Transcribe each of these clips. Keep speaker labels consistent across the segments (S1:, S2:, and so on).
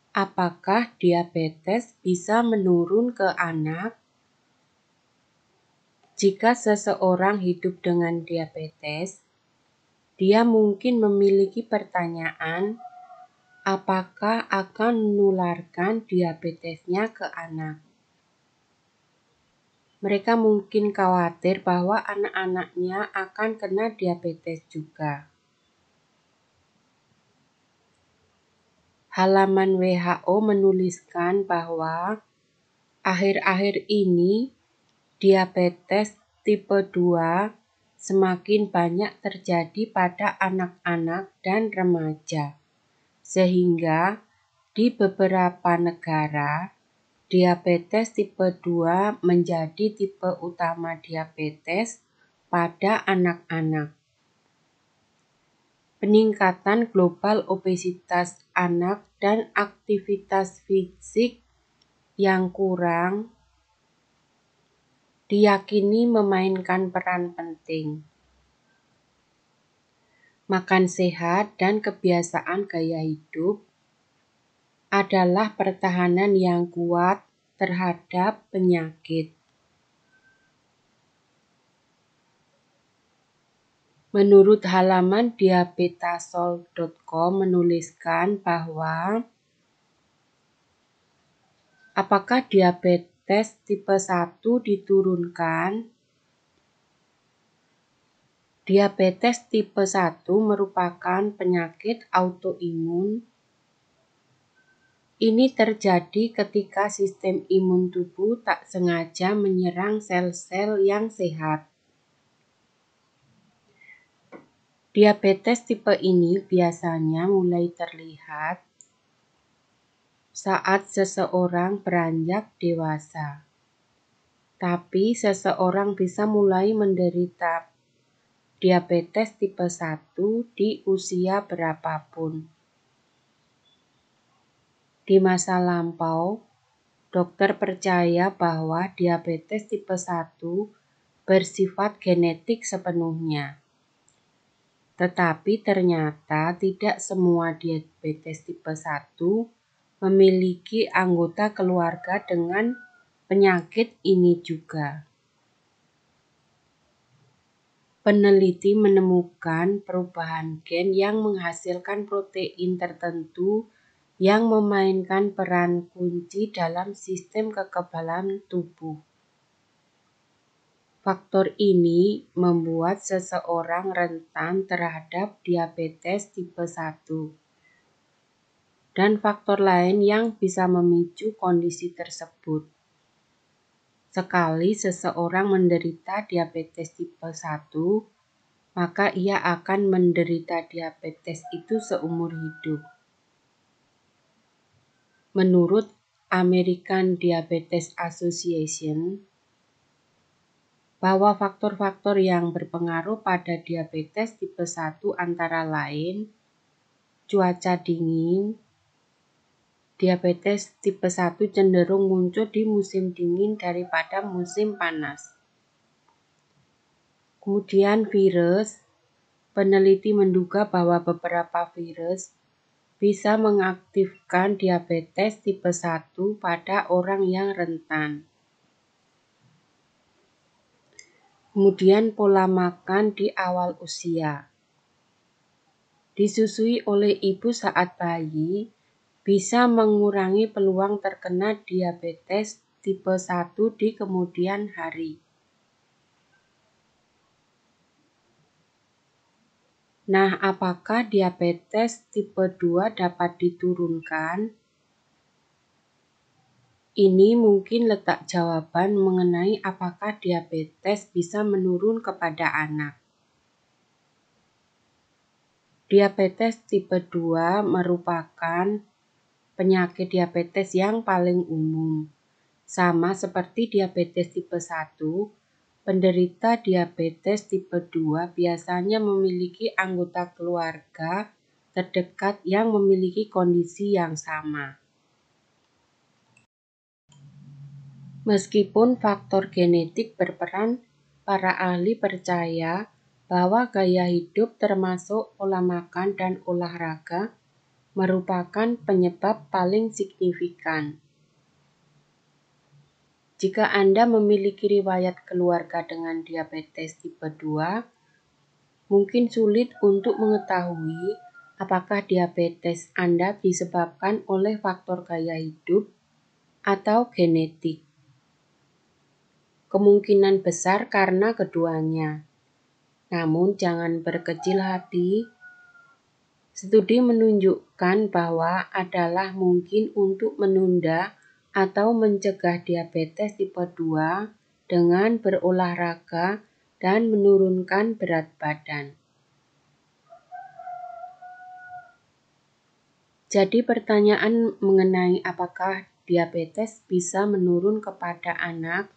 S1: Apakah diabetes bisa menurun ke anak? Jika seseorang hidup dengan diabetes, dia mungkin memiliki pertanyaan, apakah akan menularkan diabetesnya ke anak? Mereka mungkin khawatir bahwa anak-anaknya akan kena diabetes juga. Halaman WHO menuliskan bahwa akhir-akhir ini diabetes tipe 2 semakin banyak terjadi pada anak-anak dan remaja, sehingga di beberapa negara, diabetes tipe 2 menjadi tipe utama diabetes pada anak-anak. Peningkatan global obesitas anak dan aktivitas fisik yang kurang diyakini memainkan peran penting. Makan sehat dan kebiasaan gaya hidup adalah pertahanan yang kuat terhadap penyakit. Menurut halaman diabetasol.com menuliskan bahwa apakah diabetes tipe 1 diturunkan? Diabetes tipe 1 merupakan penyakit autoimun. Ini terjadi ketika sistem imun tubuh tak sengaja menyerang sel-sel yang sehat. Diabetes tipe ini biasanya mulai terlihat saat seseorang beranjak dewasa. Tapi seseorang bisa mulai menderita diabetes tipe 1 di usia berapapun. Di masa lampau, dokter percaya bahwa diabetes tipe 1 bersifat genetik sepenuhnya. Tetapi ternyata tidak semua diabetes tipe 1 memiliki anggota keluarga dengan penyakit ini juga. Peneliti menemukan perubahan gen yang menghasilkan protein tertentu yang memainkan peran kunci dalam sistem kekebalan tubuh. Faktor ini membuat seseorang rentan terhadap diabetes tipe 1. Dan faktor lain yang bisa memicu kondisi tersebut. Sekali seseorang menderita diabetes tipe 1, maka ia akan menderita diabetes itu seumur hidup. Menurut American Diabetes Association, bahwa faktor-faktor yang berpengaruh pada diabetes tipe 1 antara lain cuaca dingin. Diabetes tipe 1 cenderung muncul di musim dingin daripada musim panas. Kemudian virus, peneliti menduga bahwa beberapa virus bisa mengaktifkan diabetes tipe 1 pada orang yang rentan. Kemudian pola makan di awal usia. Disusui oleh ibu saat bayi bisa mengurangi peluang terkena diabetes tipe 1 di kemudian hari. Nah, apakah diabetes tipe 2 dapat diturunkan? Ini mungkin letak jawaban mengenai apakah diabetes bisa menurun kepada anak. Diabetes tipe 2 merupakan penyakit diabetes yang paling umum. Sama seperti diabetes tipe 1, penderita diabetes tipe 2 biasanya memiliki anggota keluarga terdekat yang memiliki kondisi yang sama. Meskipun faktor genetik berperan, para ahli percaya bahwa gaya hidup termasuk pola makan dan olahraga merupakan penyebab paling signifikan. Jika Anda memiliki riwayat keluarga dengan diabetes tipe 2, mungkin sulit untuk mengetahui apakah diabetes Anda disebabkan oleh faktor gaya hidup atau genetik. Kemungkinan besar karena keduanya. Namun jangan berkecil hati. Studi menunjukkan bahwa adalah mungkin untuk menunda atau mencegah diabetes tipe 2 dengan berolahraga dan menurunkan berat badan. Jadi pertanyaan mengenai apakah diabetes bisa menurun kepada anak?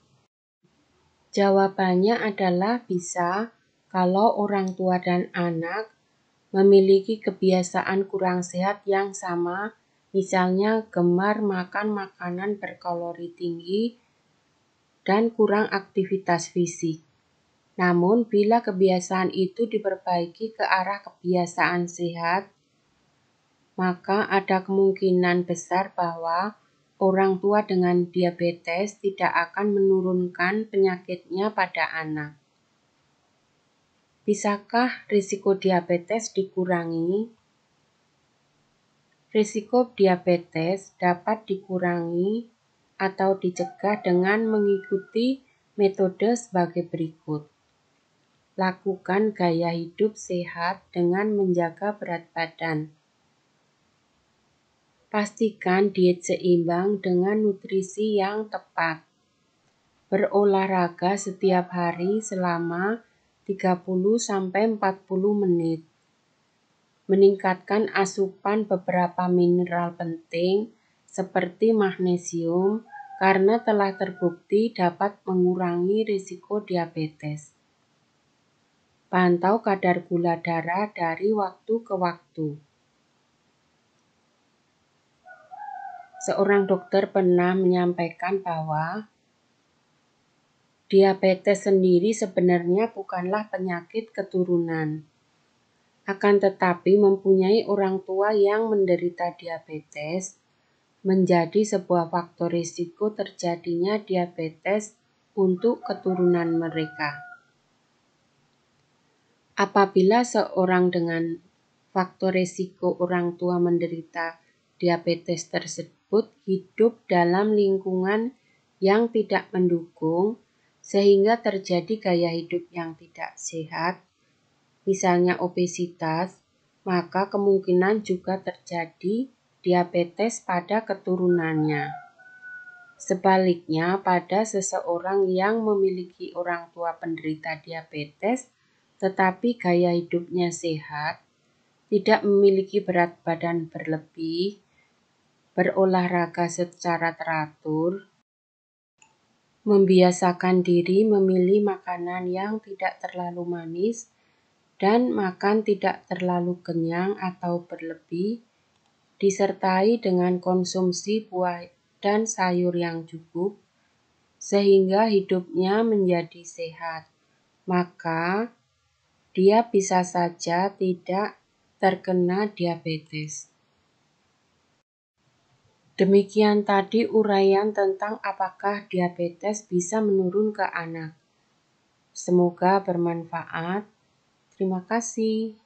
S1: Jawabannya adalah bisa kalau orang tua dan anak memiliki kebiasaan kurang sehat yang sama, misalnya gemar makan makanan berkalori tinggi dan kurang aktivitas fisik. Namun, bila kebiasaan itu diperbaiki ke arah kebiasaan sehat, maka ada kemungkinan besar bahwa orang tua dengan diabetes tidak akan menurunkan penyakitnya pada anak. Bisakah risiko diabetes dikurangi? Risiko diabetes dapat dikurangi atau dicegah dengan mengikuti metode sebagai berikut. Lakukan gaya hidup sehat dengan menjaga berat badan. Pastikan diet seimbang dengan nutrisi yang tepat. Berolahraga setiap hari selama 30-40 menit. Meningkatkan asupan beberapa mineral penting seperti magnesium karena telah terbukti dapat mengurangi risiko diabetes. Pantau kadar gula darah dari waktu ke waktu. Seorang dokter pernah menyampaikan bahwa diabetes sendiri sebenarnya bukanlah penyakit keturunan. Akan tetapi mempunyai orang tua yang menderita diabetes menjadi sebuah faktor risiko terjadinya diabetes untuk keturunan mereka. Apabila seorang dengan faktor risiko orang tua menderita diabetes tersebut hidup dalam lingkungan yang tidak mendukung, sehingga terjadi gaya hidup yang tidak sehat, misalnya obesitas, maka kemungkinan juga terjadi diabetes pada keturunannya. Sebaliknya, pada seseorang yang memiliki orang tua penderita diabetes, tetapi gaya hidupnya sehat, tidak memiliki berat badan berlebih, berolahraga secara teratur, membiasakan diri memilih makanan yang tidak terlalu manis, dan makan tidak terlalu kenyang atau berlebih, disertai dengan konsumsi buah dan sayur yang cukup, sehingga hidupnya menjadi sehat, maka dia bisa saja tidak terkena diabetes. Demikian tadi uraian tentang apakah diabetes bisa menurun ke anak. Semoga bermanfaat. Terima kasih.